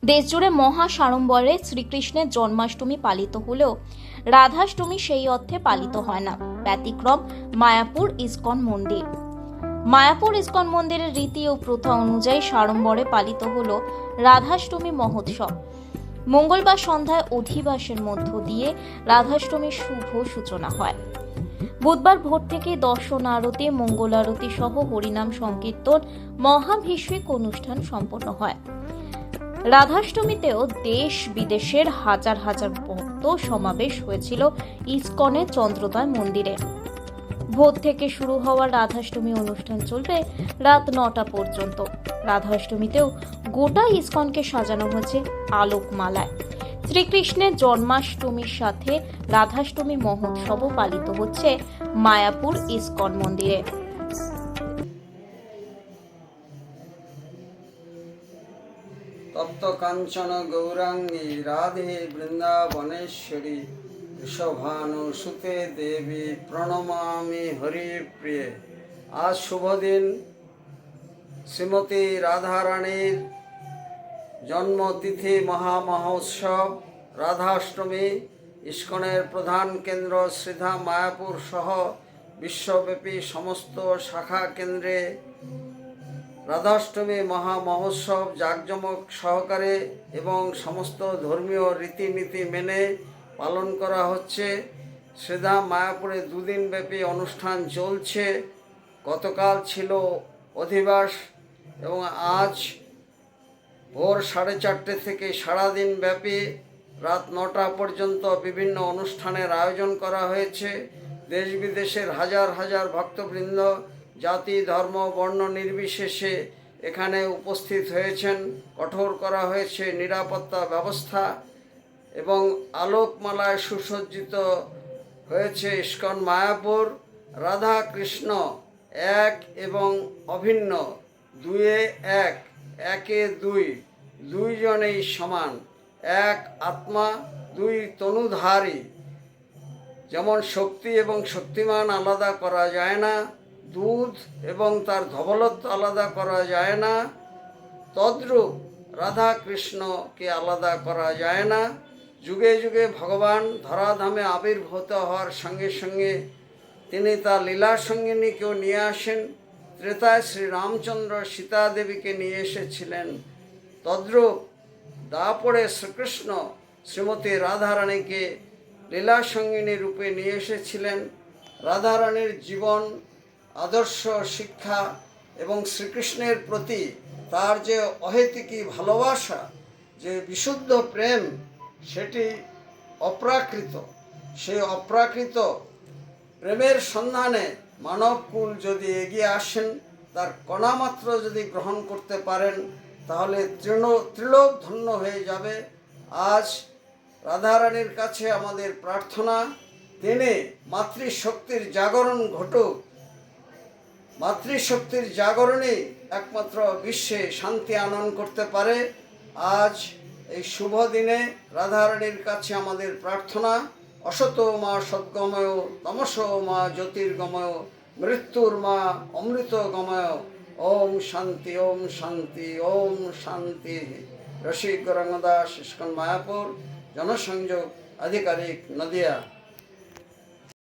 দেশজুড়ে মহা সাড়ম্বরে শ্রীকৃষ্ণের জন্মাষ্টমী পালিত হলেও রাধাষ্টমী সেই অর্থে পালিত হয় না। ব্যতিক্রম মায়াপুর ইস্কন মন্দির। মায়াপুর ইস্কন মন্দিরের রীতি ও প্রথা অনুযায়ী সাড়ম্বরে পালিত হলো রাধাষ্টমী মহোৎসব। মঙ্গলবার সন্ধ্যায় অধিবাসের মধ্য দিয়ে রাধাষ্টমীর শুভ সূচনা হয়। বুধবার ভোর থেকে দর্শন আরতি, মঙ্গল আরতি সহ হরিনাম সংকীর্তন, মহাভিষেক অনুষ্ঠান সম্পন্ন হয়। রাধাষ্টমীতেও দেশ বিদেশের হাজার হাজার ভক্ত সমাবেশ হয়েছিল ইস্কনের চন্দ্রোদয় মন্দিরে। ভোর থেকে শুরু হওয়া রাধাষ্টমী অনুষ্ঠান চলবে রাত 9টা পর্যন্ত। রাধাষ্টমীতেও গোটা ইস্কনকে সাজানো হয়েছে আলোকমালায়। শ্রীকৃষ্ণের জন্মাষ্টমীর সাথে রাধাষ্টমী মহোৎসবও পালিত হচ্ছে মায়াপুর ইস্কন মন্দিরে। তপ্ত কাঞ্চন গৌরাঙ্গী রাধে বৃন্দাবনেশ্বরী ঋষভানুসুতে দেবী প্রণমামি হরিপ্রিয়ে। আজ শুভ দিন, শ্রীমতী রাধারানীর জন্মতিথি মহামহোৎসব রাধাষ্টমী। ইস্কনের প্রধান কেন্দ্র শ্রীধাম মায়াপুর সহ বিশ্বব্যাপী সমস্ত শাখা কেন্দ্রে রাধাষ্টমী মহা মহোৎসব জাঁকজমক সহকারে এবং সমস্ত ধর্মীয় রীতিনীতি মেনে পালন করা হচ্ছে। শ্রীধাম মায়াপুরে দুদিন ব্যাপী অনুষ্ঠান চলছে। গতকাল ছিল অধিবাস এবং আজ ভোর 4:30 থেকে সারাদিন ব্যাপী রাত 9টা পর্যন্ত বিভিন্ন অনুষ্ঠানের আয়োজন করা হয়েছে। দেশ বিদেশের হাজার হাজার ভক্তবৃন্দ জাতি ধর্ম বর্ণ নির্বিশেষে এখানে উপস্থিত হয়েছেন। কঠোর করা হয়েছে নিরাপত্তা ব্যবস্থা এবং আলোকমালায় সুসজ্জিত হয়েছে ইস্কন মায়াপুর। রাধা কৃষ্ণ এক এবং অভিন্ন, দুয়ে এক, একে দুই, দুইজনেই সমান, এক আত্মা দুই তনুধারী। যেমন শক্তি এবং শক্তিমান আলাদা করা যায় না, দুধ এবং তার ধবলত্ব আলাদা করা যায় না, তদ্রূপ রাধা কৃষ্ণকে আলাদা করা যায় না। যুগে যুগে ভগবান ধরাধামে আবির্ভূত হওয়ার সঙ্গে সঙ্গে তিনি তার লীলা সঙ্গিনীকেও নিয়ে আসেন। ত্রেতায় শ্রীরামচন্দ্র সীতা দেবীকে নিয়ে এসেছিলেন, তদ্রূপ দাপরে শ্রীকৃষ্ণ শ্রীমতী রাধারানীকে লীলা সঙ্গিনী রূপে নিয়ে এসেছিলেন। রাধারানীর জীবন আদর্শ শিক্ষা এবং শ্রীকৃষ্ণের প্রতি তার যে অহেতুকী ভালোবাসা, যে বিশুদ্ধ প্রেম, সেটি অপ্রাকৃত। সেই অপ্রাকৃত প্রেমের সন্ধানে মানবকুল যদি এগিয়ে আসেন, তার কণামাত্র যদি গ্রহণ করতে পারেন, তাহলে ত্রিলোক ধন্য হয়ে যাবে। আজ রাধারানীর কাছে আমাদের প্রার্থনা, তিনি মাতৃশক্তির জাগরণ ঘটুক। মাতৃশক্তির জাগরণে একমাত্র বিশ্বে শান্তি আনয়ন করতে পারে। আজ এই শুভ দিনে রাধারানীর কাছে আমাদের প্রার্থনা, অসতো মা সদ্গময়, তমসো মা জ্যোতির্গময়, মৃত্যুর মা অমৃত গময়। ওম শান্তি, ওম শান্তি, ওম শান্তি। রসিক গৌরাঙ্গ দাস, ইস্কন মায়াপুর, জনসংযোগ আধিকারিক, নদিয়া।